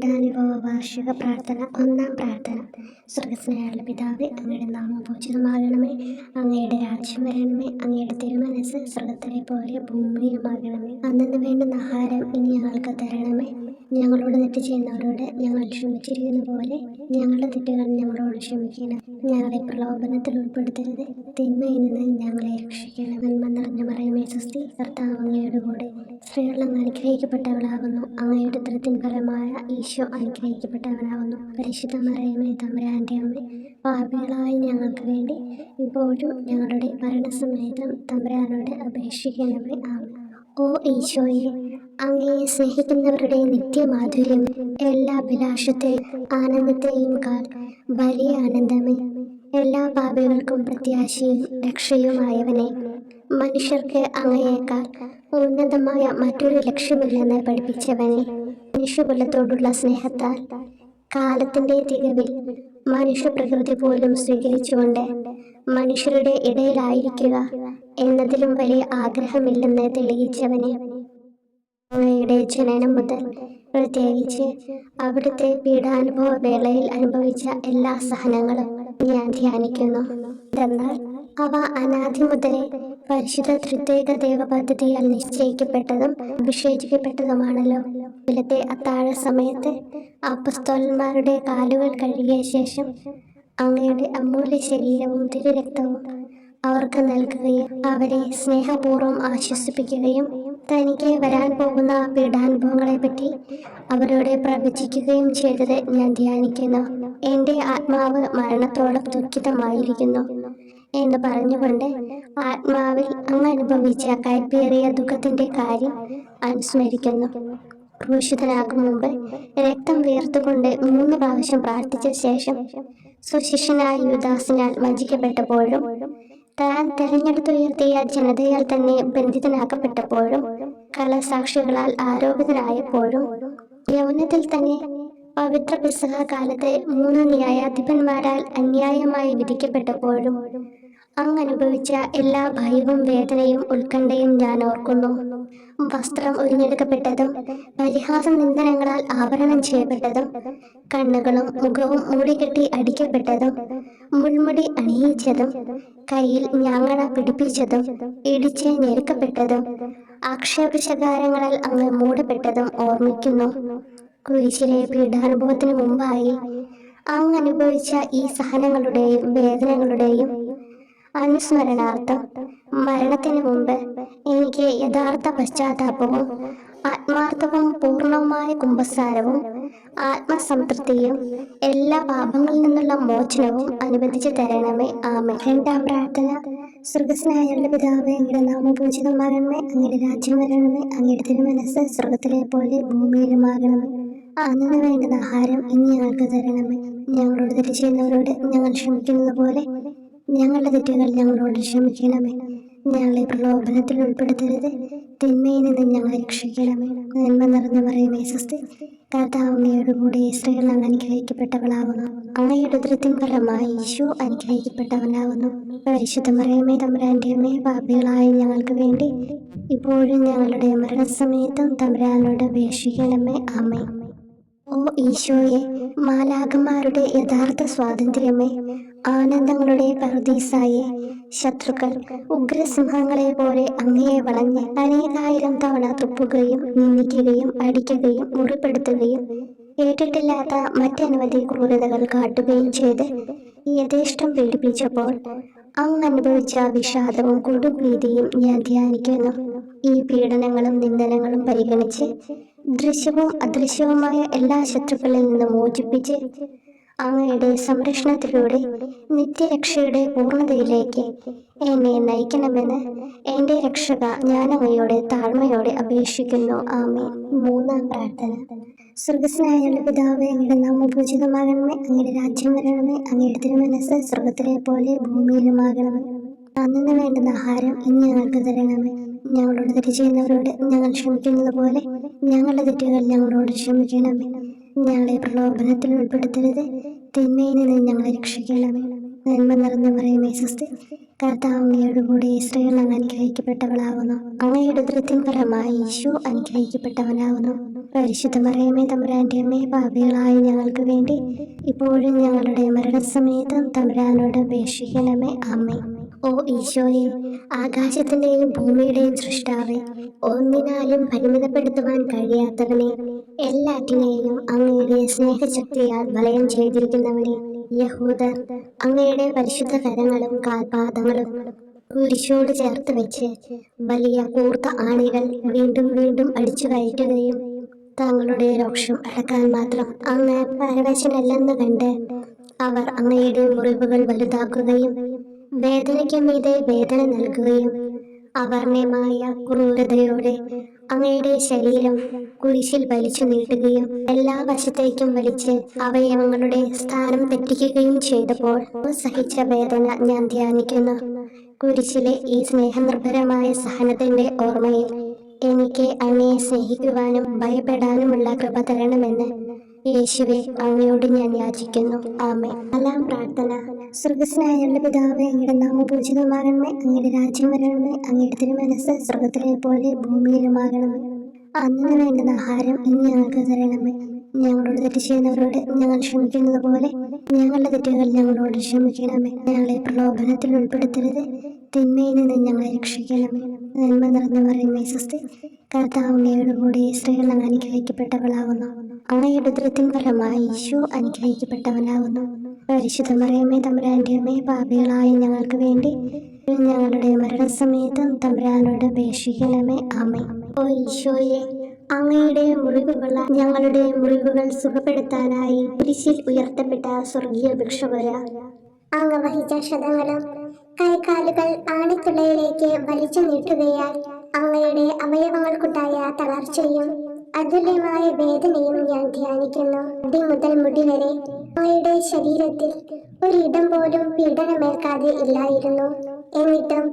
പീഡാനുഭവ വാർഷിക പ്രാർത്ഥന. ഒന്നാം പ്രാർത്ഥന. സ്വർഗ്ഗസ്ഥനായുള്ള പിതാവേ, അങ്ങയുടെ നാമം പൂജിതമാകണമേ. അങ്ങയുടെ രാജ്യം വരണമേ. അങ്ങയുടെ തിരുമനസ്സ് സ്വർഗ്ഗത്തിലെ പോലെ ഭൂമിയിലുമാകണമേ. അന്നന്ന് വേണ്ടുന്ന ആഹാരം ഇനി ഞങ്ങൾക്ക് തരണമേ. ഞങ്ങളോട് തെറ്റ് ചെയ്യുന്നവരോട് ഞങ്ങൾ ക്ഷമിച്ചിരിക്കുന്ന പോലെ ഞങ്ങളുടെ തെറ്റുകൾ ഞങ്ങളോട് ക്ഷമിക്കണം. ഞങ്ങളെ പ്രലോഭനത്തിൽ ഉൾപ്പെടുത്തരുത്, തിന്മയിൽ നിന്ന് ഞങ്ങളെ രക്ഷിക്കണം. നന്മ നിറഞ്ഞ മറിയമേ സ്വസ്തി, കർത്താവ് അങ്ങയുടെ കൂടെ സ്ത്രീകൾ അങ്ങ് അനുഗ്രഹിക്കപ്പെട്ടവളാകുന്നു. അങ്ങയുടെ ഉദരത്തിൻ ഫലമായ ഈശോ അനുഗ്രഹിക്കപ്പെട്ടവനാകുന്നു. പരിശുദ്ധ മറിയമേ തമ്പുരാന്റെ അമ്മ, പാപികളായ ഞങ്ങൾക്ക് വേണ്ടി ഇപ്പോഴും ഞങ്ങളുടെ മരണസമയത്തും തമ്പുരാനോട് അപേക്ഷിക്കണമേ. ആമേൻ. ഓ ഈശോയെ, അങ്ങയെ സ്നേഹിക്കുന്നവരുടെ നിത്യമാധുര്യം, എല്ലാ അഭിലാഷത്തെയും ആനന്ദത്തെയും കാൽ വലിയ ആനന്ദമേ. എല്ലാ പാപികൾക്കും പ്രത്യാശയും രക്ഷയുമായവനെ, മനുഷ്യർക്ക് അങ്ങയേക്കാൾ ഉന്നതമായ മറ്റൊരു ലക്ഷ്യമില്ലെന്ന് പഠിപ്പിച്ചവനെ, മനുഷ്യകുലത്തോടുള്ള സ്നേഹത്താൽ കാലത്തിന്റെ തികവിൽ മനുഷ്യപ്രകൃതി പോലും സ്വീകരിച്ചുകൊണ്ട് മനുഷ്യരുടെ ഇടയിലായിരിക്കുക എന്നതിലും വലിയ ആഗ്രഹമില്ലെന്ന് തെളിയിച്ചവനെ, അങ്ങയുടെ ജനനം മുതൽ പ്രത്യേകിച്ച് അവിടുത്തെ പീഡാനുഭവ വേളയിൽ അനുഭവിച്ച എല്ലാ സഹനങ്ങളും ഞാൻ ധ്യാനിക്കുന്നു. എന്നാൽ അവ അനാദി മുതലേ പരിശുദ്ധ ത്രിത്വൈക ദൈവ പദ്ധതിയാൽ നിശ്ചയിക്കപ്പെട്ടതും വിശേഷിക്കപ്പെട്ടതുമാണല്ലോ. ഇന്നത്തെ അത്താഴ സമയത്ത് അപ്പസ്തോലന്മാരുടെ കാലുകൾ കഴുകിയ ശേഷം അങ്ങയുടെ അമൂല്യ ശരീരവും തിരുരക്തവും അവർക്ക് നൽകുകയും അവരെ സ്നേഹപൂർവ്വം ആശ്വസിപ്പിക്കുകയും തനിക്ക് വരാൻ പോകുന്ന പീഡാനുഭവങ്ങളെപ്പറ്റി അവരോട് പ്രവചിക്കുകയും ചെയ്തത് ഞാൻ ധ്യാനിക്കുന്നു. എൻ്റെ ആത്മാവ് മരണത്തോളം ദുഃഖിതമായിരിക്കുന്നു എന്ന് പറഞ്ഞുകൊണ്ട് ആത്മാവിൽ അങ്ങ് അനുഭവിച്ച കയ്പേറിയ ദുഃഖത്തിൻ്റെ കാര്യം അനുസ്മരിക്കുന്നു. ക്രൂശിതനാകും മുമ്പ് രക്തം വീർത്തുകൊണ്ട് 3 പ്രാവശ്യം പ്രാർത്ഥിച്ച ശേഷം സുശിഷ്യനായ യൂദാസിനാൽ വഞ്ചിക്കപ്പെട്ടപ്പോഴും താൻ തെരഞ്ഞെടുത്തുയർത്തിയ ജനതയാൽ തന്നെ ബന്ധിതനാക്കപ്പെട്ടപ്പോഴും കള്ളസാക്ഷികളാൽ ആരോപിതനായപ്പോഴും യൗവനത്തിൽ തന്നെ പവിത്ര പെസഹ കാലത്ത് 3 ന്യായാധിപന്മാരാൽ അന്യായമായി വിധിക്കപ്പെട്ടപ്പോഴും അങ്ങ് അനുഭവിച്ച എല്ലാ ഭയവും വേദനയും ഉത്കണ്ഠയും ഞാൻ ഓർക്കുന്നു. വസ്ത്രം ഉരിഞ്ഞെടുക്കപ്പെട്ടതും പരിഹാസ നിന്ദനങ്ങളാൽ ആവരണം ചെയ്യപ്പെട്ടതും കണ്ണുകളും മുഖവും മൂടിക്കെട്ടി അടിക്കപ്പെട്ടതും മുൾമുടി അണിയിച്ചതും കയ്യിൽ ഞാങ്ങണ പിടിപ്പിച്ചതും ഇടിച്ച് ഞെരുക്കപ്പെട്ടതും ആക്ഷേപശകാരങ്ങളാൽ അങ്ങ് മൂടപ്പെട്ടതും ഓർമ്മിക്കുന്നു. കുരിശിലെ പീഡാനുഭവത്തിന് മുമ്പായി അങ്ങ് അനുഭവിച്ച ഈ സഹനങ്ങളുടെയും വേദനകളുടെയും അനുസ്മരണാർത്ഥം മരണത്തിന് മുമ്പ് എനിക്ക് യഥാർത്ഥ പശ്ചാത്താപവും ആത്മാർത്ഥവും പൂർണ്ണവുമായ കുമ്പസാരവും ആത്മസംതൃപ്തിയും എല്ലാ പാപങ്ങളിൽ നിന്നുള്ള മോചനവും അനുവദിച്ചു തരണമേ. ആമേൻ. രണ്ടാം പ്രാർത്ഥന. സ്വർഗ്ഗസ്ഥനായുള്ള പിതാവേ, അങ്ങയുടെ നാമം പൂജിതമാകണമേ. അങ്ങയുടെ രാജ്യം വരണമേ. അങ്ങയുടെ തിരുമനസ്സ് സ്വർഗ്ഗത്തിലെ പോലെ ഭൂമിയിലുമാകണമേ. അന്നു വേണ്ടുന്ന ആഹാരം ഇനി ഞങ്ങൾക്ക് തരണമേ. ഞങ്ങളോട് തെറ്റ് ചെയ്യുന്നവരോട് ഞങ്ങൾ ക്ഷമിക്കുന്നത് പോലെ ഞങ്ങളുടെ തെറ്റുകൾ ഞങ്ങളോട് ക്ഷമിക്കണമേ. ഞങ്ങളെ പ്രലോഭനത്തിൽ ഉൾപ്പെടുത്തരുത്, തിന്മയിൽ നിന്ന് ഞങ്ങളെ രക്ഷിക്കണമേ. നന്മ നിറഞ്ഞ മറിയമേ സ്വസ്തി, കർത്താവ് അങ്ങയുടെ കൂടെ സ്ത്രീകൾ അങ്ങ് അനുഗ്രഹിക്കപ്പെട്ടവളാകുന്നു. അങ്ങയുടെ ഉദരത്തിൻ ഫലമായി ഈശോ അനുഗ്രഹിക്കപ്പെട്ടവനാകുന്നു. പരിശുദ്ധ മറിയമേ തമ്പുരാന്റെ അമ്മേ, പാപികളായ ഞങ്ങൾക്ക് വേണ്ടി ഇപ്പോഴും ഞങ്ങളുടെ മരണസമയത്തും തമ്പുരാനോട് അപേക്ഷിക്കണമേ. ആമേൻ. ഓ ഈശോയെ, മാലാഖമാരുടെ യഥാർത്ഥ സ്വാതന്ത്ര്യമേ, ആനന്ദങ്ങളുടെ പറുദീസായെ, ശത്രുക്കൾ ഉഗ്രസിംഹങ്ങളെ പോലെ അങ്ങയെ വളഞ്ഞ് അനേകായിരം തവണ തുപ്പുകയും നിന്ദിക്കുകയും അടിക്കുകയും മുറിപ്പെടുത്തുകയും കേട്ടിട്ടില്ലാത്ത മറ്റനവധി ക്രൂരതകൾ കാട്ടുകയും ചെയ്ത് യഥേഷ്ടം പീഡിപ്പിച്ചപ്പോൾ അങ്ങ് അനുഭവിച്ച വിഷാദവും കൊടുഭീതിയും ഞാൻ ധ്യാനിക്കുന്നു. ഈ പീഡനങ്ങളും നിന്ദനങ്ങളും പരിഗണിച്ച് ദൃശ്യവും അദൃശ്യവുമായ എല്ലാ ശത്രുക്കളിൽ നിന്ന് മോചിപ്പിച്ച് അങ്ങയുടെ സംരക്ഷണത്തിലൂടെ നിത്യരക്ഷയുടെ പൂർണ്ണതയിലേക്ക് എന്നെ നയിക്കണമെന്ന് എൻ്റെ രക്ഷക ഞാൻ അങ്ങയോട് താഴ്മയോടെ അപേക്ഷിക്കുന്നു. ആമേൻ. മൂന്നാം പ്രാർത്ഥന. സ്വർഗ്ഗസ്ഥനായുള്ള പിതാവേ, അങ്ങയുടെ നാമം പൂജിതമാകണമേ. അങ്ങയുടെ രാജ്യം വരണമേ. അങ്ങയുടെ തിരുമനസ്സ് സ്വർഗ്ഗത്തിലെ പോലെ ഭൂമിയിലുമാകണമേ. അന്നു വേണ്ടുന്ന ആഹാരം ഇനി ഞങ്ങൾക്ക് തരണമേ. ഞങ്ങളോട് തെറ്റ് ചെയ്യുന്നവരോട് ഞങ്ങൾ ക്ഷമിക്കുന്നത് പോലെ ഞങ്ങളുടെ തെറ്റുകൾ ഞങ്ങളോട് ക്ഷമിക്കണമേ. ഞങ്ങളെ പ്രലോഭനത്തിൽ ഉൾപ്പെടുത്തരുത്, തിന്മയിൽ നിന്ന് ഞങ്ങളെ രക്ഷിക്കണമേ. നന്മ നിറഞ്ഞ മറിയമേ സ്വസ്തി, കർത്താവ് അങ്ങയോടുകൂടി സ്ത്രീകൾ അങ്ങ് അനുഗ്രഹിക്കപ്പെട്ടവളാകുന്നു. അങ്ങയുടെ ഉദരത്തിൻ ഫലമായി ഈശോ അനുഗ്രഹിക്കപ്പെട്ടവനാകുന്നു. പരിശുദ്ധ മറിയമേ, തമ്പുരാന്റെ അമ്മേ, പാപികളായ ഞങ്ങൾക്ക് വേണ്ടി ഇപ്പോഴും ഞങ്ങളുടെ മരണസമയത്തും തമ്പുരാനോട് അപേക്ഷിക്കണമേ. ആമേൻ. ഓ ഈശോയെ, ആകാശത്തിന്റെയും ഭൂമിയുടെയും സൃഷ്ടാവേ, ഒന്നിനാലും പരിമിതപ്പെടുത്തുവാൻ കഴിയാത്തവനെ, എല്ലാറ്റിനെയും അങ്ങയുടെ സ്നേഹശക്തിയാൽ വലയം ചെയ്തിരിക്കുന്നവനെ, യഹൂദർ അങ്ങയുടെ പരിശുദ്ധ കരങ്ങളും കാൽപാദങ്ങളും കുരിശോട് ചേർത്ത് വെച്ച് വലിയ കൂർത്ത ആണികൾ വീണ്ടും വീണ്ടും അടിച്ചു കയറ്റുകയും തങ്ങളുടെ രോക്ഷം അടക്കാൻ മാത്രം അങ്ങ് പരവശനല്ലെന്ന് കണ്ട് അവർ അങ്ങയുടെ മുറിവുകൾ വലുതാക്കുകയും വേദനയ്ക്ക് മീതെ വേദന നൽകുകയും അവർണ്ണമായ ക്രൂരതയോടെ അങ്ങയുടെ ശരീരം കുരിശിൽ വലിച്ചു നീട്ടുകയും എല്ലാ വശത്തേക്കും വലിച്ച് അവയവങ്ങളുടെ സ്ഥാനം തെറ്റിക്കുകയും ചെയ്തപ്പോൾ സഹിച്ച വേദന ഞാൻ ധ്യാനിക്കുന്നു. കുരിശിലെ ഈ സ്നേഹനിർഭരമായ സഹനത്തിന്റെ ഓർമ്മയിൽ എനിക്ക് അങ്ങയെ സ്നേഹിക്കുവാനും ഭയപ്പെടാനുമുള്ള കൃപ തരണമെന്ന് യേശുവെ അങ്ങയോട് ഞാൻ യാചിക്കുന്നു. ആമേൻ. നാലാം പ്രാർത്ഥന. സ്വർഗ്ഗസ്ഥനായ ഞങ്ങളുടെ പിതാവേ, അങ്ങയുടെ നാമം പൂജിതമാകണമേ. അങ്ങയുടെ രാജ്യം വരണമേ. അങ്ങയുടെ തിരുമനസ്സ് സ്വർഗ്ഗത്തിലെ പോലെ ഭൂമിയിലുമാകണമേ. അന്ന് വേണ്ടുന്ന ആഹാരം ഇന്ന് ഞങ്ങൾക്ക് തരണമേ. ഞങ്ങളോട് തെറ്റ് ചെയ്യുന്നവരോട് ഞങ്ങൾ ക്ഷമിക്കുന്നത് പോലെ ഞങ്ങളുടെ തെറ്റുകൾ ഞങ്ങളോട് ക്ഷമിക്കണമേ. ഞങ്ങളെ പ്രലോഭനത്തിൽ ഉൾപ്പെടുത്തരുത്, തിന്മയിൽ നിന്ന് ഞങ്ങളെ രക്ഷിക്കണമേ. നന്മ നിറഞ്ഞു പറയുമേ സ്വസ്തി. കർത്താവ് അങ്ങയോടുകൂടി സ്ത്രീകൾ അങ്ങ് അനുഗ്രഹിക്കപ്പെട്ടവളാകുന്നു. അങ്ങയുടെ ഉദരത്തിൻ ഫലമായി ഈശോ അനുഗ്രഹിക്കപ്പെട്ടവനാകുന്നു. പരിശുദ്ധ മറിയമേ, തമ്പുരാന്റെ അമ്മേ, പാപികളായ ഞങ്ങൾക്ക് വേണ്ടി ഞങ്ങളുടെ മരണസമയത്തും തമ്പുരാനോട് അപേക്ഷിക്കണമേ. ആമേൻ. ഓ ഈശോയെ, അങ്ങയുടെ മുറിവുകൾ ഞങ്ങളുടെ മുറിവുകൾ സുഖപ്പെടുത്താനായി കുരിശിൽ ഉയർത്തപ്പെട്ട സ്വർഗീയ ഭിക്ഷുവര, അങ്ങ് വഹിച്ച ക്ഷതങ്ങളും കൈകാലുകൾ ആണിത്തുളയിലേക്ക് വലിച്ചു നീട്ടുകയാൽ അങ്ങയുടെ അവയവങ്ങൾക്കുണ്ടായ തളർച്ചയും അതുല്യമായ വേദനയും ഞാൻ ധ്യാനിക്കുന്നു. അടി മുതൽ മുടി വരെ അങ്ങയുടെ ശരീരത്തിൽ ഒരിടം പോലും പീഡനമേൽക്കാതെ ഇല്ലായിരുന്നു. എന്നിട്ടും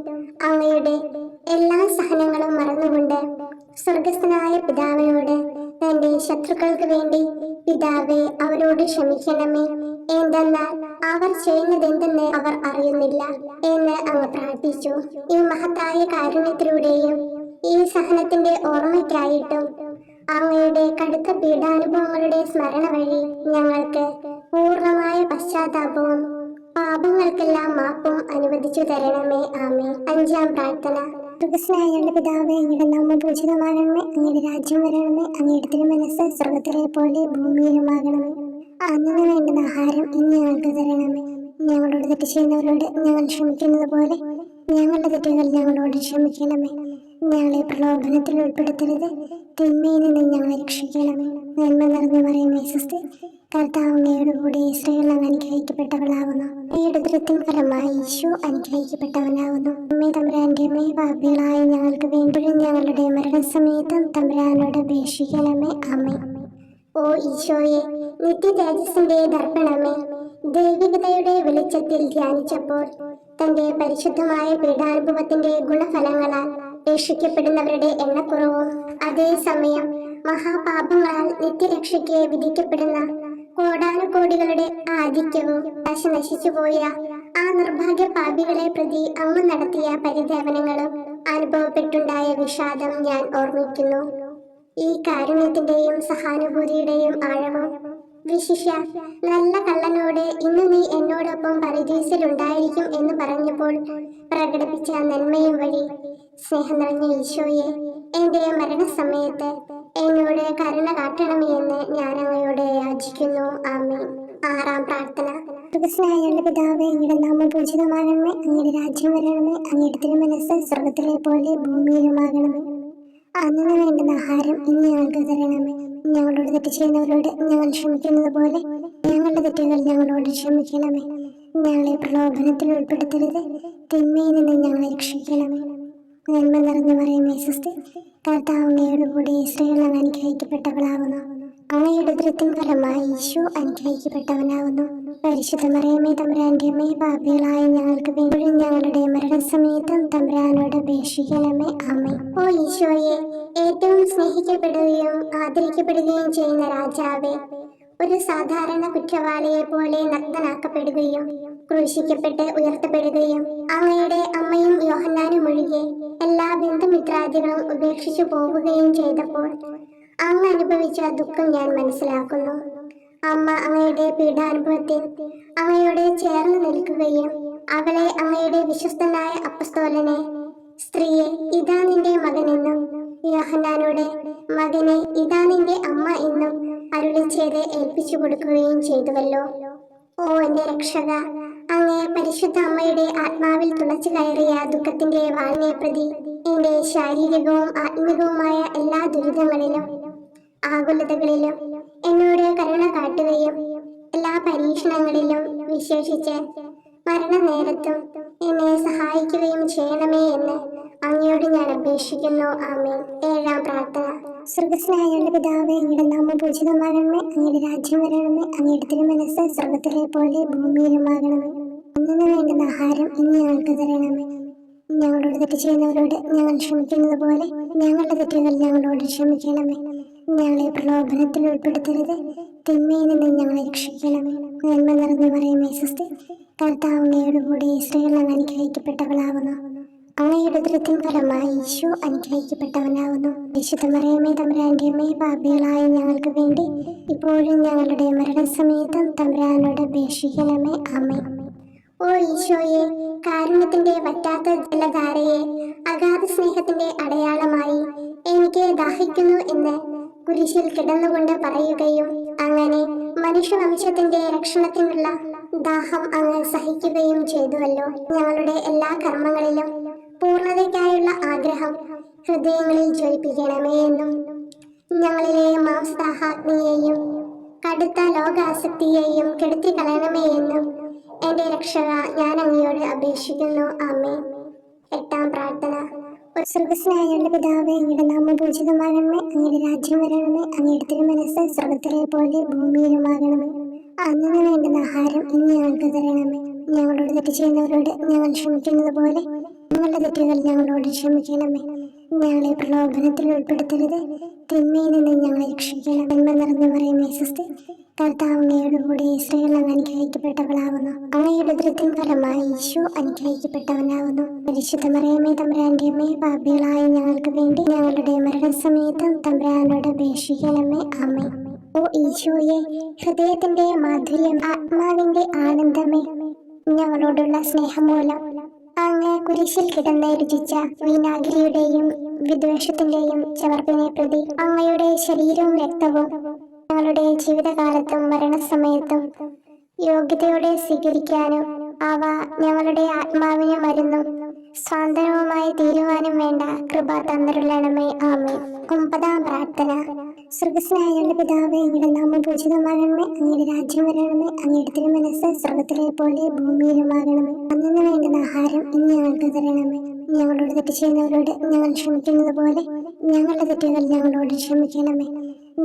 അങ്ങയുടെ എല്ലാ സഹനങ്ങളും മറന്നുകൊണ്ട് സ്വർഗസ്ഥനായ പിതാവിനോട് തന്റെ ശത്രുക്കൾക്ക് വേണ്ടി പിതാവേ, അവരോട് ക്ഷമിക്കണമേ, എന്തെന്നാൽ അവർ ചെയ്യുന്നതെന്തെന്ന് അവർ അറിയുന്നില്ല എന്ന് അങ്ങ് പ്രാർത്ഥിച്ചു. ഈ മഹത്തായ കാരുണ്യത്തിലൂടെയും ഈ സഹനത്തിന്റെ ഓർമ്മയ്ക്കായിട്ടും അങ്ങയുടെ കടുത്ത പീഡാനുഭവങ്ങളുടെ സ്മരണ വഴി ഞങ്ങൾക്ക് പൂർണ്ണമായ പശ്ചാത്താപവും പാപങ്ങൾക്കെല്ലാം മാപ്പും അനുവദിച്ചു തരണമേ. ആമേൻ. അഞ്ചാം പ്രാർത്ഥന. സ്വർഗ്ഗസ്ഥനായ ഞങ്ങളുടെ പിതാവേ, അങ്ങയുടെ നാമം പൂജിതമാകണമേ. അങ്ങയുടെ രാജ്യം വരണമേ. അങ്ങയുടെ തിരുമനസ്സ് സ്വർഗ്ഗത്തിലെ പോലെ ഭൂമിയിലുമാകണമേ. അന്ന് വേണ്ടുന്ന ആഹാരം ഇന്ന് ഞങ്ങൾക്ക് തരണമേ. ഞങ്ങളോട് തെറ്റ് ചെയ്യുന്നവരോട് ഞങ്ങൾ ക്ഷമിക്കുന്നത് പോലെ ഞങ്ങളുടെ തെറ്റുകൾ ഞങ്ങളോട് ക്ഷമിക്കണമേ. ഞങ്ങളെ പ്രലോഭനത്തിൽ ഉൾപ്പെടുത്തരുത്, തിന്മയിൽ നിന്ന് ഞങ്ങളെ രക്ഷിക്കണമേ. നന്മ നിറഞ്ഞു പറയുമേ സ്വസ്തി. കർത്താവ് അങ്ങയോടുകൂടി സ്ത്രീകൾ അങ്ങ് അനുഗ്രഹിക്കപ്പെട്ടവളാകുന്നു. അങ്ങയുടെ ഉദരത്തിൻ ഫലമായി ഈശോ അനുഗ്രഹിക്കപ്പെട്ടവനാകുന്നു. അമ്മേ, തമ്പുരാന്റെ അമ്മേ, പാപികളായ ഞങ്ങൾക്ക് വേണ്ടി ഞങ്ങളുടെ മരണസമയത്തും തമ്പുരാനോട് അപേക്ഷിക്കണമേ. ആമേൻ. ഓ ഈശോയെ, നിത്യ തേജസ്സിന്റെ ദർപ്പണമേ, ദൈവികതയുടെ വെളിച്ചത്തിൽ ധ്യാനിച്ചപ്പോൾ തന്റെ പരിശുദ്ധമായ പീഡാനുഭവത്തിന്റെ ഗുണഫലങ്ങളാൽ രക്ഷിക്കപ്പെടുന്നവരുടെ എണ്ണക്കുറവും അതേസമയം മഹാപാപങ്ങളാൽ നിത്യരക്ഷയ്ക്ക് വിധിക്കപ്പെടുന്ന കോടാനുകോടികളുടെ ആധിക്യവും നശിച്ചുപോയ ആ നിർഭാഗ്യ പാപികളെ പ്രതി അങ്ങ് നടത്തിയ പരിദേവനങ്ങളും അനുഭവപ്പെട്ടുണ്ടായ വിഷാദം ഞാൻ ഓർമ്മിക്കുന്നു. ഈ കാരുണ്യത്തിന്റെയും സഹാനുഭൂതിയുടെയും ആഴവും വിശിഷ്യ നല്ല കള്ളനോട് ഇന്ന് നീ എന്നോടൊപ്പം പരദീസിലുണ്ടായിരിക്കും എന്ന് പറഞ്ഞപ്പോൾ പ്രകടിപ്പിച്ച നന്മയും വഴി സ്നേഹം നിറഞ്ഞ ഈശോയെ, എന്റെ മരണസമയത്ത് എന്നോട് കരുണ കാട്ടണമേ എന്ന് ഞാൻ അങ്ങയോട് യാചിക്കുന്നു. ആമേൻ. ആറാം പ്രാർത്ഥന. സ്വർഗ്ഗസ്ഥനായ ഞങ്ങളുടെ പിതാവേ, അങ്ങയുടെ നാമം പൂജിതമാകണമേ. അങ്ങയുടെ രാജ്യം വരണമേ. അങ്ങയുടെ തിരുമനസ്സ് സ്വർഗ്ഗത്തിലെ പോലെ ഭൂമിയിലുമാകണമേ. അന്ന് വേണ്ടുന്ന ആഹാരം ഇന്ന് ഞങ്ങൾക്ക് തരണമേ. ഞങ്ങളോട് തെറ്റ് ചെയ്യുന്നവരോട് ഞങ്ങൾ ക്ഷമിക്കുന്നത് പോലെ ഞങ്ങളുടെ തെറ്റുകൾ ഞങ്ങളോട് ക്ഷമിക്കണമേ. ഞങ്ങളെ പ്രലോഭനത്തിൽ ഉൾപ്പെടുത്തരുത്, തിന്മയിൽ നിന്ന് ഞങ്ങളെ രക്ഷിക്കണമേ. നന്മ നിറഞ്ഞു പറയുമേ സ്വസ്തി. കർത്താവ് അങ്ങയോടുകൂടി സ്ത്രീകൾ അങ്ങ് അനുഗ്രഹിക്കപ്പെട്ടവളാകുന്നു. അങ്ങയുടെ ഉദരത്തിൻ ഫലമായി ഈശോ അനുഗ്രഹിക്കപ്പെട്ടവനാകുന്നു. പരിശുദ്ധ മറിയമേ, തമ്പുരാന്റെ അമ്മേ, പാപികളായ ഞങ്ങൾക്ക് വേണ്ടി ഞങ്ങളുടെ മരണസമയത്തും തമ്പുരാനോട് അപേക്ഷിക്കണമേ. ആമേൻ. ഓ ഈശോയെ, ഏറ്റവും സ്നേഹിക്കപ്പെടുകയും ആദരിക്കപ്പെടുകയും ചെയ്യുന്ന രാജാവേ, ഒരു സാധാരണ കുറ്റവാളിയെ പോലെ നഗ്നനാക്കപ്പെടുകയും ക്രൂശിക്കപ്പെട്ട് ഉയർത്തപ്പെടുകയും അങ്ങയുടെ അമ്മയും യോഹന്നാനും ഒഴികെ എല്ലാ ബന്ധുമിത്രാദികളും ഉപേക്ഷിച്ചു പോവുകയും ചെയ്തപ്പോൾ അങ്ങ് അനുഭവിച്ച ദുഃഖം ഞാൻ മനസ്സിലാക്കുന്നു. അമ്മ അങ്ങയുടെ പീഡാനുഭവത്തിൽ അങ്ങയോട് ചേർന്ന് നിൽക്കുകയും അവളെ അങ്ങയുടെ വിശ്വസ്തനായ അപ്പസ്തോലനെ, സ്ത്രീയെ ഇതാ നിന്റെ മകനെന്നും യോഹന്നാനോട് മകനെ ഇതാ നിന്റെ അമ്മ എന്നും അരുളി ചെയ്ത് ഏൽപ്പിച്ചു കൊടുക്കുകയും ചെയ്തുവല്ലോ. ഓ എന്റെ രക്ഷക, അങ്ങേ പരിശുദ്ധ അമ്മയുടെ ആത്മാവിൽ തുളച്ചു കയറിയ ദുഃഖത്തിന്റെ വാളിനെ പ്രതി എന്റെ ശാരീരികവും ആത്മികവുമായ എല്ലാ ദുരിതങ്ങളിലും ആകുലതകളിലും എന്നോട് കരുണ കാട്ടുകയും എല്ലാ പരീക്ഷണങ്ങളിലും വിശേഷിച്ച് മരണനേരത്തും എന്നെ സഹായിക്കുകയും ചെയ്യണമേ എന്ന് അങ്ങയോട് ഞാൻ അപേക്ഷിക്കുന്നു. ആമേൻ. 7-ാം പ്രാർത്ഥന. സ്വർഗ്ഗസ്ഥനായ പിതാവേ, അങ്ങയുടെ നാമം പൂജിതമാകണമേ, അങ്ങയുടെ രാജ്യം വരണമേ, അങ്ങയുടെ തിരുമനസ്സ് സ്വർഗ്ഗത്തിലെ പോലെ ഭൂമിയിലുമാകണമേ. അന്നു വേണ്ടുന്ന ആഹാരം ഇന്ന് ഞങ്ങൾക്ക് തരണമേ. ഞങ്ങളോട് തെറ്റ് ചെയ്യുന്നവരോട് ഞങ്ങൾ ക്ഷമിക്കുന്നത് പോലെ ഞങ്ങളുടെ തെറ്റുകൾ ഞങ്ങളോട് ക്ഷമിക്കണമേ. ഞങ്ങളെ പ്രലോഭനത്തിൽ ഉൾപ്പെടുത്തരുത്, തിന്മയിൽ നിന്ന് ഞങ്ങളെ രക്ഷിക്കണമേ. നന്മ നിറഞ്ഞു പറയുമേ സ്വസ്തി, കർത്താവ് അങ്ങയുടെ കൂടെ സ്ത്രീകൾ അങ്ങ് അനുഗ്രഹിക്കപ്പെട്ടവളാവുന്നു. അങ്ങയുടെ ഉദരത്തിൻ ഫലമായി ഈശോ അനുഗ്രഹിക്കപ്പെട്ടവനാവുന്നു. വിശുദ്ധ മറിയമേ തമ്പുരാന്റെ അമ്മേ, പാപികളായ ഞങ്ങൾക്ക് വേണ്ടി ഇപ്പോഴും ഞങ്ങളുടെ മരണസമയത്തും തമ്പുരാനോട് അപേക്ഷിക്കണമേ. ആമേൻ. ഓ ഈശോയെ, കാരുണ്യത്തിന്റെ വറ്റാത്ത ജലധാരയെ, അഗാധ സ്നേഹത്തിന്റെ അടയാളമായി എനിക്ക് ദാഹിക്കുന്നു എന്ന് കുരിശിൽ കിടന്നുകൊണ്ട് പറയുകയും അങ്ങനെ മനുഷ്യവംശത്തിന്റെ രക്ഷണത്തിനുള്ള ദാഹം അങ്ങ് സഹിക്കുകയും ചെയ്തുവല്ലോ. ഞങ്ങളുടെ എല്ലാ കർമ്മങ്ങളിലും പൂർണ്ണതയ്ക്കായുള്ള ആഗ്രഹം ഹൃദയങ്ങളിൽ ജ്വലിപ്പിക്കണമേ എന്നും ഞങ്ങളിലെ മാംസദാഹാഗ്നിയെയും കടുത്ത ലോകാസക്തിയെയും കെടുത്തി കളയണമേ എന്നും എന്റെ രക്ഷക ഞാൻ അങ്ങയോട് അപേക്ഷിക്കുന്നു. ആമേൻ. 8-ാം പ്രാർത്ഥന. സ്വർഗ്ഗസ്ഥനായ പിതാവേ, അങ്ങയുടെ നാമം പൂജിതമാകണമേ, അങ്ങയുടെ രാജ്യം വരണമേ, അങ്ങയുടെ തിരുമനസ്സ് സ്വർഗ്ഗത്തിലെ പോലെ ഭൂമിയിലുമാകണമേ. അന്നു വേണ്ടുന്ന ആഹാരം ഇന്ന് ഞങ്ങൾക്ക് തരണമേ. ഞങ്ങളോട് തെറ്റ് ചെയ്യുന്നവരോട് ഞങ്ങൾ ക്ഷമിക്കുന്നത് പോലെ ഞങ്ങളുടെ തെറ്റുകൾ ഞങ്ങളോട് ക്ഷമിക്കണമേ. ഞങ്ങളെ പ്രലോഭനത്തിൽ ഉൾപ്പെടുത്തരുത്, തിന്മയിൽ നിന്ന് ഞങ്ങളെ രക്ഷിക്കണം. നന്മ നിറഞ്ഞു പറയുമേ സ്വസ്തി, കർത്താവ് അങ്ങയുടെ കൂടെ സ്ത്രീകൾ അങ്ങ് അനുഗ്രഹിക്കപ്പെട്ടവളാവുന്നു. അങ്ങയുടെ ഉദരത്തിൻ ഫലമായി ഈശോ അനുഗ്രഹിക്കപ്പെട്ടവനാവുന്നു. പരിശുദ്ധ മറിയമേ തമ്പുരാന്റെ അമ്മേ, പാപികളായ ഞങ്ങൾക്ക് വേണ്ടി ഞങ്ങളുടെ മരണസമയത്തും തമ്പുരാനോട് അപേക്ഷിക്കണമേ. ആമേൻ. ഓ ഈശോയെ, ഹൃദയത്തിന്റെ മാധുര്യം, ആത്മാവിന്റെ ആനന്ദമേ, ഞങ്ങളോടുള്ള സ്നേഹം മൂലം അങ്ങ് കുരിശിൽ കിടന്ന് രുചിച്ച വിനാഗിരിയുടെയും വിദ്വേഷത്തിന്റെയും ചവർപ്പിനെ പ്രതി അങ്ങയുടെ ശരീരവും രക്തവും ഞങ്ങളുടെ ജീവിതകാലത്തും മരണസമയത്തും യോഗ്യതയോടെ സ്വീകരിക്കാനും അവ ഞങ്ങളുടെ ആത്മാവിന് മരുന്നും സ്വാതന്ത്ര്യവുമായി തീരുവാനും വേണ്ട കൃപ തന്നരുളണമേ. ആമേൻ. 9-ാം പ്രാർത്ഥന. സ്വർഗ്ഗസ്ഥനായ പിതാവേ, അങ്ങയുടെ നാമം പൂജിതമാകണമേ, അങ്ങയുടെ രാജ്യം വരണമേ, അങ്ങയുടെ തിരുമനസ്സ് സ്വർഗ്ഗത്തിലെ പോലെ ഭൂമിയിലുമാകണമേ. അന്നു വേണ്ടുന്ന ആഹാരം ഇന്ന് ഞങ്ങൾക്ക് തരണമേ. ഞങ്ങളോട് തെറ്റ് ചെയ്യുന്നവരോട് ഞങ്ങൾ ക്ഷമിക്കുന്നത് പോലെ ഞങ്ങളുടെ തെറ്റുകൾ ഞങ്ങളോട് ക്ഷമിക്കണമേ.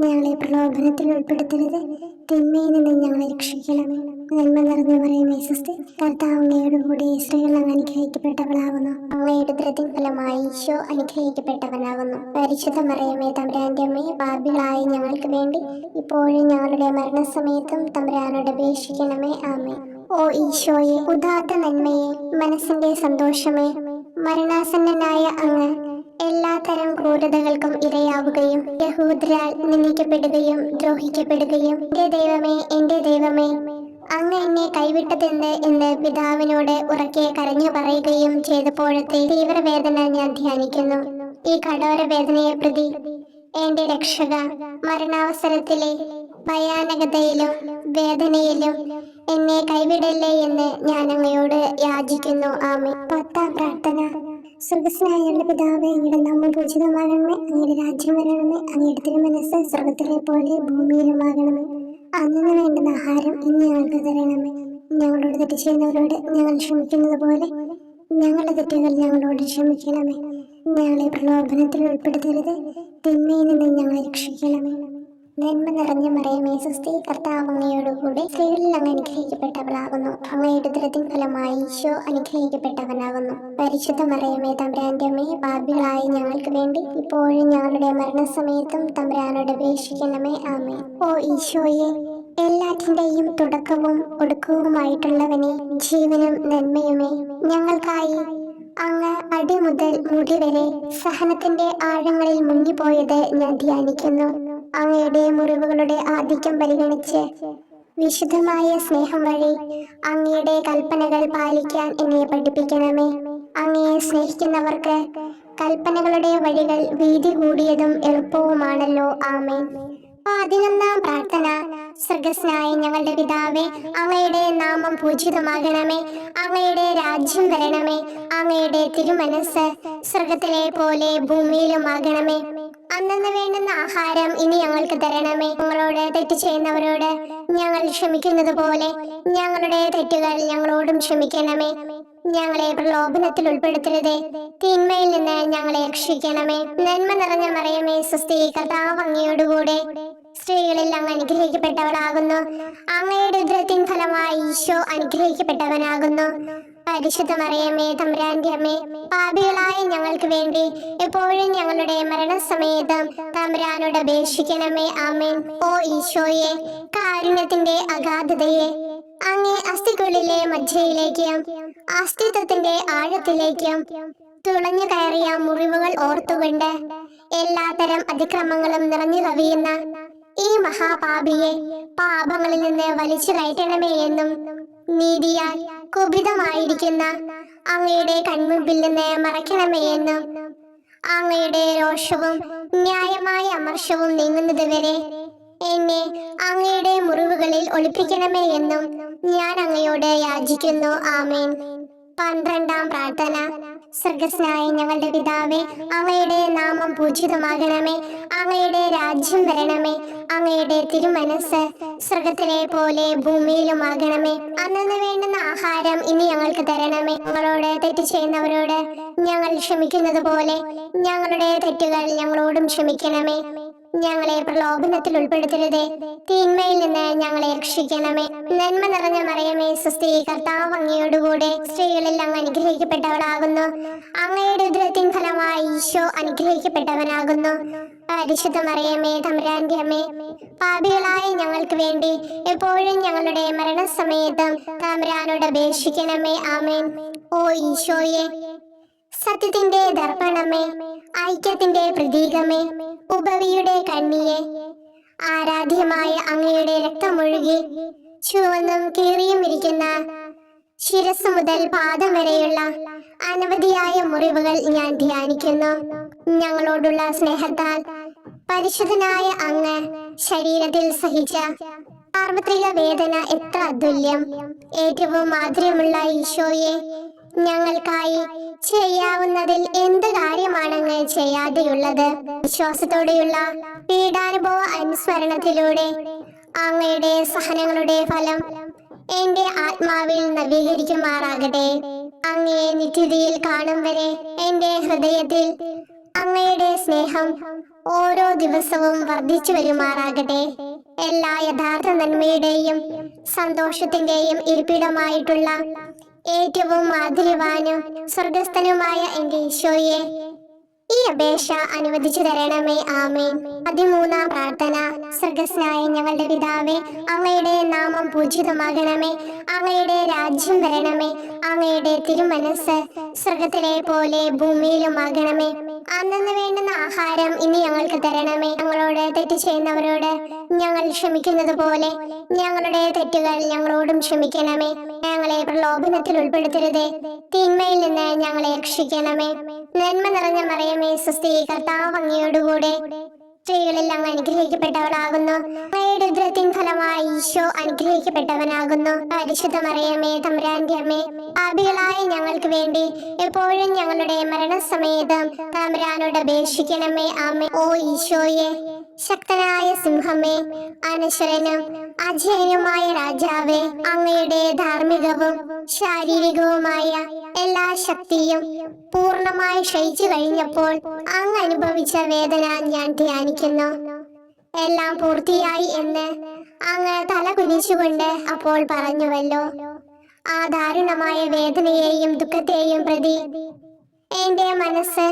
ഞങ്ങളെ പ്രലോഭനത്തിൽ ഉൾപ്പെടുത്തരുത്, തിന്മയിൽ നിന്ന് ഞങ്ങളെ രക്ഷിക്കണമേ. നന്മ നിറഞ്ഞു പറയുമേ സ്വസ്തി, കർത്താവ് അങ്ങയുടെ കൂടെ സ്ത്രീകൾ അങ്ങ് അനുഗ്രഹിക്കപ്പെട്ടവളാവുന്നു. അങ്ങയുടെ ഉദരത്തിൻ ഫലമായി ഈശോ അനുഗ്രഹിക്കപ്പെട്ടവനാവുന്നു. പരിശുദ്ധ മറിയമേ തമ്പുരാന്റെ അമ്മേ, പാപികളായ ഞങ്ങൾക്ക് വേണ്ടി ഇപ്പോഴും ഞങ്ങളുടെ മരണസമയത്തും തമ്പുരാനോട് അപേക്ഷിക്കണമേ. ആമേൻ. ഓ ഈശോയെ, ഉദാത്ത നന്മയെ, മനസ്സിന്റെ സന്തോഷമേ, മരണാസന്നനായ അങ്ങ് എല്ലാ തരം ക്രൂരതകൾക്കും ഇരയാവുകയും യഹൂദരാൽ നിന്ദിക്കപ്പെടുകയും ദ്രോഹിക്കപ്പെടുകയും എന്റെ ദൈവമേ അങ്ങ് എന്നെ കൈവിട്ടതെന്ന് എന്ന് പിതാവിനോട് ഉറക്കെ കരഞ്ഞു പറയുകയും ചെയ്തപ്പോഴത്തെ തീവ്രവേദന ഞാൻ ധ്യാനിക്കുന്നു. ഈ കഠോര വേദനയെ പ്രതി എന്റെ രക്ഷക, മരണാവസരത്തിലെ ഭയാനകതയിലും വേദനയിലും എന്നെ കൈവിടല്ലേ എന്ന് ഞാൻ അങ്ങയോട് യാചിക്കുന്നു. ആമേൻ. 10-ാം പ്രാർത്ഥന. സ്വർഗ്ഗസ്ഥനായ പിതാവേ, അങ്ങയുടെ നാമം പൂജിതമാകണമേ, അങ്ങയുടെ രാജ്യം വരണമേ, അങ്ങയുടെ തിരുമനസ്സ് സ്വർഗ്ഗത്തിലെ പോലെ ഭൂമിയിലുമാകണമേ. അന്നു വേണ്ടുന്ന ആഹാരം ഇന്ന് ഞങ്ങൾക്ക് തരണമേ. ഞങ്ങളോട് തെറ്റ് ചെയ്യുന്നവരോട് ഞങ്ങൾ ക്ഷമിക്കുന്നത് പോലെ ഞങ്ങളുടെ തെറ്റുകൾ ഞങ്ങളോട് ക്ഷമിക്കണമേ. ഞങ്ങളെ പ്രലോഭനത്തിൽ ഉൾപ്പെടുത്തരുത്, തിന്മയിൽ നിന്ന് ഞങ്ങളെ രക്ഷിക്കണമേ. നന്മ നിറഞ്ഞ മറിയമേ സ്വസ്തി, കർത്താവ് അങ്ങയോടുകൂടി സ്ത്രീകളിൽ അങ്ങ് അനുഗ്രഹിക്കപ്പെട്ടവളാകുന്നു. അങ്ങയുടെ ഉദരത്തിൻ ഫലമായി ഈശോ അനുഗ്രഹിക്കപ്പെട്ടവനാകുന്നു. പരിശുദ്ധ മറിയമേ തമ്പുരാന്റെ അമ്മേ, പാപികളായ ഞങ്ങൾക്ക് വേണ്ടി ഇപ്പോഴും ഞങ്ങളുടെ മരണസമയത്തും തമ്പുരാനോട് അപേക്ഷിക്കണമേ. ആമേൻ. ഓ ഈശോയെ, എല്ലാറ്റിന്റെയും തുടക്കവും ഒടുക്കവുമായിട്ടുള്ളവനെ, ജീവനും നന്മയുമേ, ഞങ്ങൾക്കായി അങ്ങ് അടി മുതൽ മുടി വരെ സഹനത്തിന്റെ ആഴങ്ങളിൽ മുങ്ങിപ്പോയത് ഞാൻ ധ്യാനിക്കുന്നു. അങ്ങയുടെ മുറിവുകളുടെ ആധിക്യം പരിഗണിച്ച് വിശുദ്ധമായ സ്നേഹം വഴി അങ്ങയുടെ കൽപ്പനകൾ പാലിക്കാൻ എന്നെ പഠിപ്പിക്കണമേ. അങ്ങയെ സ്നേഹിക്കുന്നവർക്ക് കൽപ്പനകളുടെ വഴികൾ വീതി കൂടിയതും എളുപ്പവുമാണല്ലോ. ആമേൻ. 11-ാം പ്രാർത്ഥന. സ്വർഗ്ഗസ്ഥനായ ഞങ്ങളുടെ പിതാവേ, അങ്ങയുടെ നാമം പൂജിതമാകണമേ. അങ്ങയുടെ രാജ്യം വരണമേ. അങ്ങയുടെ തിരുമനസ് സ്വർഗത്തിലെ പോലെ ഭൂമിയിലുമാകണമേ. അന്നന്ന് വേണ്ടുന്ന ആഹാരം ഇനി ഞങ്ങൾക്ക് തരണമേ. ഞങ്ങളോട് തെറ്റ് ചെയ്യുന്നവരോട് ഞങ്ങൾ ക്ഷമിക്കുന്നത് പോലെ ഞങ്ങളുടെ തെറ്റുകൾ ഞങ്ങളോടും ക്ഷമിക്കണമേ. ഞങ്ങളെ പ്രലോഭനത്തിൽ ഉൾപ്പെടുത്തരുതേ, തിന്മയിൽ നിന്ന് ഞങ്ങളെ രക്ഷിക്കണമേ. നന്മ നിറഞ്ഞ മറിയമേ, സ്വസ്തി, കർത്താവ് അങ്ങയോടുകൂടെ സ്ത്രീകളിൽ അങ്ങ് അനുഗ്രഹിക്കപ്പെട്ടവളാകുന്നു. അങ്ങയുടെ ഉദരത്തിൻ ഫലമായി ഈശോ അനുഗ്രഹിക്കപ്പെട്ടവനാകുന്നു. പരിശുദ്ധ മറിയമേ, തമ്പുരാന്റെ അമ്മേ, പാപികളായ ഞങ്ങൾക്ക് വേണ്ടി എപ്പോഴും ഞങ്ങളുടെ മരണസമയത്തും തമ്പുരാനോട് അപേക്ഷിക്കണമേ. ആമേൻ. ഓ ഈശോയെ, കാരുണ്യത്തിന്റെ അഗാധതയെ, അങ്ങേ അസ്ഥിക്കുള്ളിലെ മജ്ജയിലേക്കും അസ്തിത്വത്തിന്റെ ആഴത്തിലേക്കും തുളഞ്ഞു കയറിയ മുറിവുകൾ ഓർത്തുകൊണ്ട് എല്ലാത്തരം അതിക്രമങ്ങളും നിറഞ്ഞു കവിയുന്ന ഈ മഹാപാപിയെ പാപങ്ങളിൽ നിന്ന് വലിച്ചു കയറ്റണമേ എന്നും, നീതിയാൽ കുപിതമായിരിക്കുന്ന അങ്ങയുടെ കൺമുമ്പിൽ നിന്ന് മറയ്ക്കണമേ എന്നും, അങ്ങയുടെ രോഷവും ന്യായമായ അമർഷവും നീങ്ങുന്നത് വരെ എന്നെ അങ്ങയുടെ മുറിവുകളിൽ ഒളിപ്പിക്കണമേ എന്നും ഞാൻ അങ്ങയോട് യാചിക്കുന്നു. ആമേൻ. 12-ാം പ്രാർത്ഥന. സ്വർഗ്ഗസ്ഥനായ ഞങ്ങളുടെ പിതാവേ, അങ്ങയുടെ നാമം പൂജിതമാകണമേ. അങ്ങയുടെ രാജ്യം വരണമേ. അങ്ങയുടെ തിരുമനസ് സ്വർഗത്തിലെ പോലെ ഭൂമിയിലുമാകണമേ. അന്നന്ന് വേണ്ടുന്ന ആഹാരം ഇനി ഞങ്ങൾക്ക് തരണമേ. ഞങ്ങളോട് തെറ്റ് ചെയ്യുന്നവരോട് ഞങ്ങൾ ക്ഷമിക്കുന്നത് പോലെ ഞങ്ങളുടെ തെറ്റുകൾ ഞങ്ങളോടും ക്ഷമിക്കണമേ. ഞങ്ങളെ പ്രലോഭനത്തിൽ ഉൾപ്പെടുത്തരുതേ, തിന്മയിൽ നിന്ന് ഞങ്ങളെ രക്ഷിക്കണമേ. നന്മ നിറഞ്ഞ മറിയമേ, സ്വസ്തി, കർത്താവ് അങ്ങയോടുകൂടെ സ്ത്രീകളിൽ അങ്ങ് അനുഗ്രഹിക്കപ്പെട്ടവളാകുന്നു. അങ്ങയുടെ ഉദരത്തിൻ ഫലമായി ഈശോ അനുഗ്രഹിക്കപ്പെട്ടവനാകുന്നു. പരിശുദ്ധ മറിയമേ, തമ്പുരാന്റെ അമ്മേ, പാപികളായ ഞങ്ങൾക്ക് വേണ്ടി എപ്പോഴും ഞങ്ങളുടെ മരണസമയത്തും തമ്പുരാനോട് അപേക്ഷിക്കണമേ. ആമേൻ. ഓ ഈശോയെ, സത്യത്തിന്റെ ദർപ്പണമേ, ഐക്യത്തിന്റെ പ്രതീകമേ, ഉപവിയുടെ കണ്ണിയെ, ആരാധ്യമായ അങ്ങയുടെ രക്തമൊഴുകി ചുവന്നും കീറിയും ഇരിക്കുന്ന ശിരസ് മുതൽ പാദം വരെയുള്ള അനവധിയായ മുറിവുകൾ ഞാൻ ധ്യാനിക്കുന്നു. ഞങ്ങളോടുള്ള സ്നേഹത്താൽ പരിശുദ്ധനായ അങ്ങ് ശരീരത്തിൽ സഹിച്ച സാർവത്രിക വേദന എത്ര അതുല്യം. ഏറ്റവും മാധുര്യമുള്ള ഈശോയെ, ഞങ്ങൾക്കായി ചെയ്യാവുന്നതിൽ എന്ത് കാര്യമാണ് അങ്ങ് ചെയ്യാതെയുള്ളത്? വിശ്വാസത്തോടെയുള്ള പീഡാനുഭവ അനുസ്മരണത്തിലൂടെ അങ്ങയുടെ സഹനങ്ങളുടെ ഫലം എന്റെ ആത്മാവിൽ നവീകരിക്കുമാറാകട്ടെ. അങ്ങയെ നിത്യതയിൽ കാണും വരെ എന്റെ ഹൃദയത്തിൽ അങ്ങയുടെ സ്നേഹം ഓരോ ദിവസവും വർദ്ധിച്ചു വരുമാറാകട്ടെ. എല്ലാ യഥാർത്ഥ നന്മയുടെയും സന്തോഷത്തിന്റെയും ഇരിപ്പിടമായിട്ടുള്ള ഏറ്റവും മാധുര്യവാനും സ്വർഗസ്ഥനുമായ എന്റെ ഈശോയെ, ഈ അപേക്ഷ അനുവദിച്ചു തരണമേ. ആമേൻ. 13-ാം പ്രാർത്ഥന. സ്വർഗ്ഗസ്ഥനായ ഞങ്ങളുടെ പിതാവേ, അങ്ങയുടെ നാമം പൂജിതമാകണമേ. അങ്ങയുടെ രാജ്യം വരണമേ. അങ്ങയുടെ തിരുമനസ് സ്വർഗത്തിലെ പോലെ ഭൂമിയിലുമാകണമേ. അന്നന്ന് വേണ്ടുന്ന ആഹാരം ഇനി ഞങ്ങൾക്ക് തരണമേ. ഞങ്ങളോട് തെറ്റ് ചെയ്യുന്നവരോട് ഞങ്ങൾ ക്ഷമിക്കുന്നത് പോലെ ഞങ്ങളുടെ തെറ്റുകൾ ഞങ്ങളോടും ക്ഷമിക്കണമേ. ഞങ്ങളെ പ്രലോഭനത്തിൽ ഉൾപ്പെടുത്തരുതേ, തിന്മയിൽ നിന്ന് ഞങ്ങളെ രക്ഷിക്കണമേ. നന്മ നിറഞ്ഞ മറിയമേ, സ്വസ്തി, കർത്താവ് അങ്ങയോടുകൂടെ സ്ത്രീകളിൽ അങ്ങ് അനുഗ്രഹിക്കപ്പെട്ടവളാകുന്നു. അങ്ങയുടെ ഉദരത്തിൻ ഫലമായി ഈശോ അനുഗ്രഹിക്കപ്പെട്ടവനാകുന്നു. പരിശുദ്ധ മറിയമേ, തമ്പുരാന്റെ അമ്മേ, പാപികളായ ഞങ്ങൾക്ക് വേണ്ടി എപ്പോഴും ഞങ്ങളുടെ മരണസമയത്തും തമ്പുരാനോട് അപേക്ഷിക്കണമേ. ആമേൻ. ഓ ഈശോയെ, ശക്തനായ സിംഹമേ, അനശ്വരനും അജയനുമായ രാജാവേ, അങ്ങയുടെ ധാർമ്മികവും ശാരീരികവുമായ എല്ലാ ശക്തിയും പൂർണ്ണമായി ക്ഷയിച്ചു കഴിഞ്ഞപ്പോൾ അങ്ങ് അനുഭവിച്ച വേദന ഞാൻ ധ്യാനിക്കുന്നു. എല്ലാം പൂർത്തിയായി എന്ന് അങ്ങ് തല കുനിച്ചുകൊണ്ട് അപ്പോൾ പറഞ്ഞുവല്ലോ. ആ ദാരുണമായ വേദനയെയും ദുഃഖത്തെയും പ്രതി എന്റെ മനസ്സ്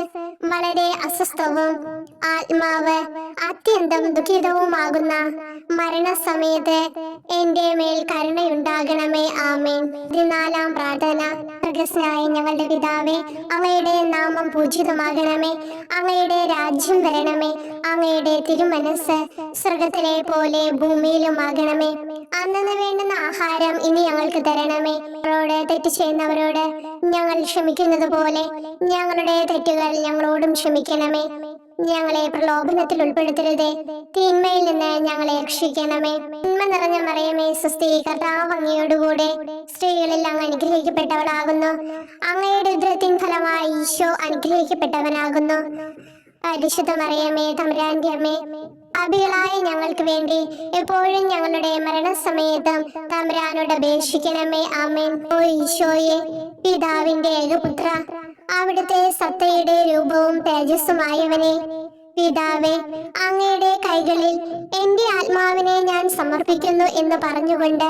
വളരെ അസ്വസ്ഥവും ആത്മാവ് അത്യന്തം ദുഃഖിതവുമാകുന്ന മരണസമയത്ത് എന്റെ മേൽ കരുണയുണ്ടാകണമേ. ആമേൻ. 14-ാം പ്രാർത്ഥന. സ്വർഗ്ഗസ്ഥനായ ഞങ്ങളുടെ പിതാവേ, അങ്ങയുടെ നാമം പൂജിതമാകണമേ. അങ്ങയുടെ രാജ്യം വരണമേ. അങ്ങയുടെ തിരുമനസ് സ്വർഗത്തിലെ പോലെ ഭൂമിയിലുമാകണമേ. അന്നന്ന് വേണ്ടുന്ന ആഹാരം ഇനി ഞങ്ങൾക്ക് തരണമേ. ഞങ്ങളോട് തെറ്റ് ചെയ്യുന്നവരോട് ഞങ്ങൾ ക്ഷമിക്കുന്നത് പോലെ ഞങ്ങളുടെ തെറ്റുകൾ ഞങ്ങളോടും ക്ഷമിക്കണമേ. ഞങ്ങളെ പ്രലോഭനത്തിൽ ഉൾപ്പെടുത്തരുതേ, തിന്മയിൽ നിന്ന് ഞങ്ങളെ രക്ഷിക്കണമേ. നന്മ നിറഞ്ഞ മറിയമേ, സ്വസ്തി, കർത്താവ് അങ്ങയോടുകൂടെ സ്ത്രീകളിൽ അങ്ങ് അനുഗ്രഹിക്കപ്പെട്ടവളാകുന്നു. അങ്ങയുടെ ഉദരത്തിൻ ഫലമായി ഈശോ അനുഗ്രഹിക്കപ്പെട്ടവനാകുന്നു. പരിശുദ്ധ മറിയമേ, തമ്പുരാന്റെ അമ്മേ, പാപികളായ ഞങ്ങൾക്ക് വേണ്ടി എപ്പോഴും ഞങ്ങളുടെ മരണസമയത്തും തമ്പുരാനോട് അപേക്ഷിക്കണമേ. ആമേൻ. ഓ ഈശോയെ, പിതാവിന്റെ ഏകപുത്ര, അവിടുത്തെ സത്തയുടെ രൂപവും തേജസ്സുമായവനെ, പിതാവേ, അങ്ങയുടെ കൈകളിൽ എന്റെ ആത്മാവിനെ ഞാൻ സമർപ്പിക്കുന്നു എന്ന് പറഞ്ഞുകൊണ്ട്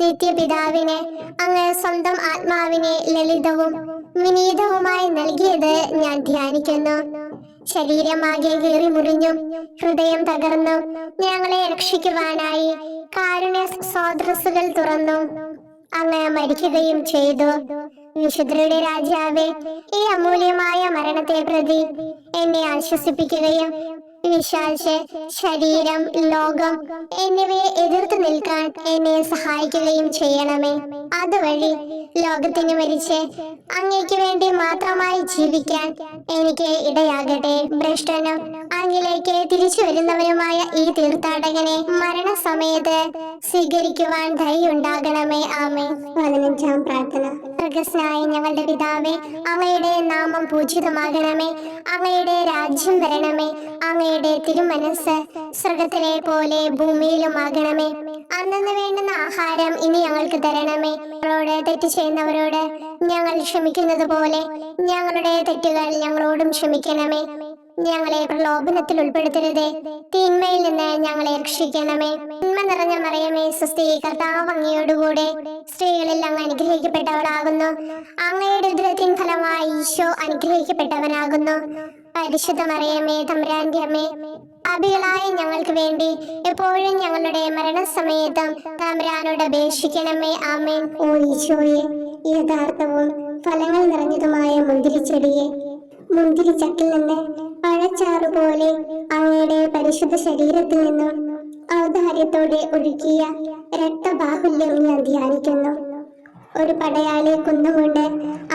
നിത്യപിതാവിന് അങ്ങ് സ്വന്തം ആത്മാവിനെ ലളിതവും വിനീതവുമായി നൽകിയത് ഞാൻ ധ്യാനിക്കുന്നു. ശരീരമാകെ കീറി മുറിഞ്ഞും ഹൃദയം തകർന്നും ഞങ്ങളെ രക്ഷിക്കുവാനായി കാരുണ്യ സ്രോതസ്സുകൾ തുറന്നു അങ്ങ് മരിക്കുകയും ചെയ്തു. വിശുദ്ധരുടെ രാജാവേ, ഈ അമൂല്യമായ മരണത്തെ പ്രതി എന്നെ ആശ്വസിപ്പിക്കുകയും വിശ്വാസ ശരീരം, ലോകം എന്നിവയെ എതിർത്ത് നിൽക്കാൻ എന്നെ സഹായിക്കുകയും ചെയ്യണമേ. അതുവഴി ലോകത്തിന് മരിച്ച് അങ്ങയ്ക്ക് വേണ്ടി മാത്രമായി ജീവിക്കാൻ എനിക്ക് ഇടയാകട്ടെ. ഭ്രഷ്ടനും അങ്ങിലേക്ക് തിരിച്ചു വരുന്നവരുമായ ഈ തീർത്ഥാടകനെ മരണസമയത്ത് സ്വീകരിക്കുവാൻ ധൈര്യമുണ്ടാകണമേ. ആമേൻ. 15-ാം പ്രാർത്ഥന. സ്വർഗ്ഗസ്ഥനായ ഞങ്ങളുടെ പിതാവേ, അങ്ങയുടെ നാമം പൂജിതമാകണമേ. അങ്ങയുടെ രാജ്യം വരണമേ. അങ്ങയുടെ തിരുമനസ് സ്വർഗത്തിലെ പോലെ ഭൂമിയിലുമാകണമേ. അന്നന്ന് വേണ്ടുന്ന ആഹാരം ഇനി ഞങ്ങൾക്ക് തരണമേ. ഞങ്ങളോട് തെറ്റ് ചെയ്യുന്നവരോട് ഞങ്ങൾ ക്ഷമിക്കുന്നത് പോലെ ഞങ്ങളുടെ തെറ്റുകൾ ഞങ്ങളോടും ക്ഷമിക്കണമേ. ഞങ്ങളെ പ്രലോഭനത്തിൽ ഉൾപ്പെടുത്തരുതേ, തിന്മയിൽ നിന്ന് ഞങ്ങളെ രക്ഷിക്കണമേ. നന്മ നിറഞ്ഞ മറിയമേ, സ്വസ്തി, കർത്താവ് അങ്ങയോടുകൂടെ സ്ത്രീകളിൽ അങ്ങ് അനുഗ്രഹിക്കപ്പെട്ടവളാകുന്നു. അങ്ങയുടെ ഉദരത്തിൻ ഫലമായി ഈശോ അനുഗ്രഹിക്കപ്പെട്ടവനാകുന്നു. പരിശുദ്ധ മറിയമേ, തമ്പുരാന്റെ അമ്മേ, പാപികളായ ഞങ്ങൾക്ക് വേണ്ടി എപ്പോഴും ഞങ്ങളുടെ മരണസമയത്തും തമ്പുരാനോട് അപേക്ഷിക്കണമേ. ആമേൻ. ഓ ഈശോയെ, യഥാർത്ഥവും ഫലങ്ങൾ നിറഞ്ഞതുമായ മുന്തിരിച്ചെടിയെ, മുന്തിരിച്ചക്കിൽ നിന്ന് പഴച്ചാറു പോലെ അങ്ങയുടെ പരിശുദ്ധ ശരീരത്തിൽ നിന്നും ഔദാര്യത്തോടെ ഒഴുകിയ രക്തബാഹുല്യം ഞാൻ ധ്യാനിക്കുന്നു. ഒരു പടയാളി കുന്നുകൊണ്ട്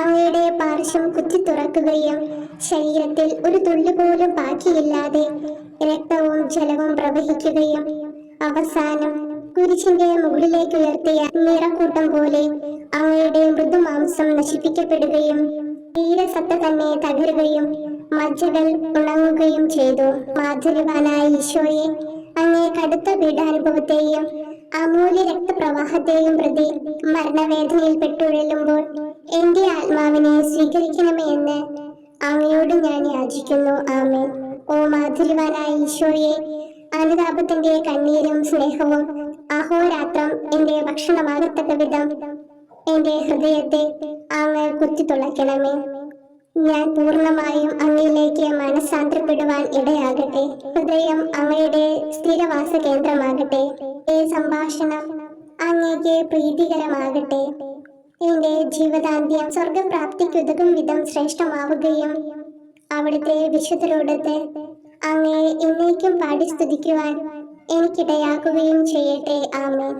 അങ്ങയുടെ പാർശ്വം കുത്തി തുറക്കുകയും ശരീരത്തിൽ ഒരു തുള്ളി പോലും ബാക്കിയില്ലാതെ രക്തവും ജലവും പ്രവഹിക്കുകയും അവസാനം കുരിശിന്റെ മുകളിലേക്ക് ഉയർത്തിയ നിറക്കൂട്ടം പോലെ അങ്ങയുടെ മൃദുമാംസം നശിപ്പിക്കപ്പെടുകയും തീരസത്ത തന്നെ തകരുകയും മജ്ജകൾ ഉണങ്ങുകയും ചെയ്തു. മാധുര്യവാനായ ഈശോയെ, അങ്ങേ കടുത്ത പീഡാനുഭവത്തെയും അമൂല്യ രക്തപ്രവാഹത്തെയും പ്രതി മരണവേദനയിൽ പെട്ടുഴലുമ്പോൾ എന്റെ ആത്മാവിനെ സ്വീകരിക്കണമേ എന്ന് അങ്ങയോട് ഞാൻ യാചിക്കുന്നു. ആമേൻ. ഓ മാധുര്യവാനായ ഈശോയെ, അനുതാപത്തിന്റെ കണ്ണീരും സ്നേഹവും അഹോരാത്രം എന്റെ ഭക്ഷണമാകത്തക്ക വിധം എന്റെ ഹൃദയത്തെ അങ്ങ് കുത്തിത്തുളയ്ക്കണമേ. ഞാൻ പൂർണ്ണമായും അങ്ങയിലേക്ക് മനസ്സാന്തരപ്പെടുവാൻ ഇടയാകട്ടെ. ഹൃദയം അങ്ങയുടെ സ്ഥിരവാസ കേന്ദ്രമാകട്ടെ. ഈ സംഭാഷണം അങ്ങേക്ക് പ്രീതികരമാകട്ടെ. എന്റെ ജീവിതാന്ത്യം സ്വർഗപ്രാപ്തിക്കുതകും വിധം ശ്രേഷ്ഠമാവുകയും അവിടുത്തെ വിശുദ്ധരോടൊത്ത് അങ്ങയെ എന്നേക്കും പാടി സ്തുതിക്കുവാൻ എനിക്കിടയാക്കുകയും ചെയ്യട്ടെ. ആമേൻ.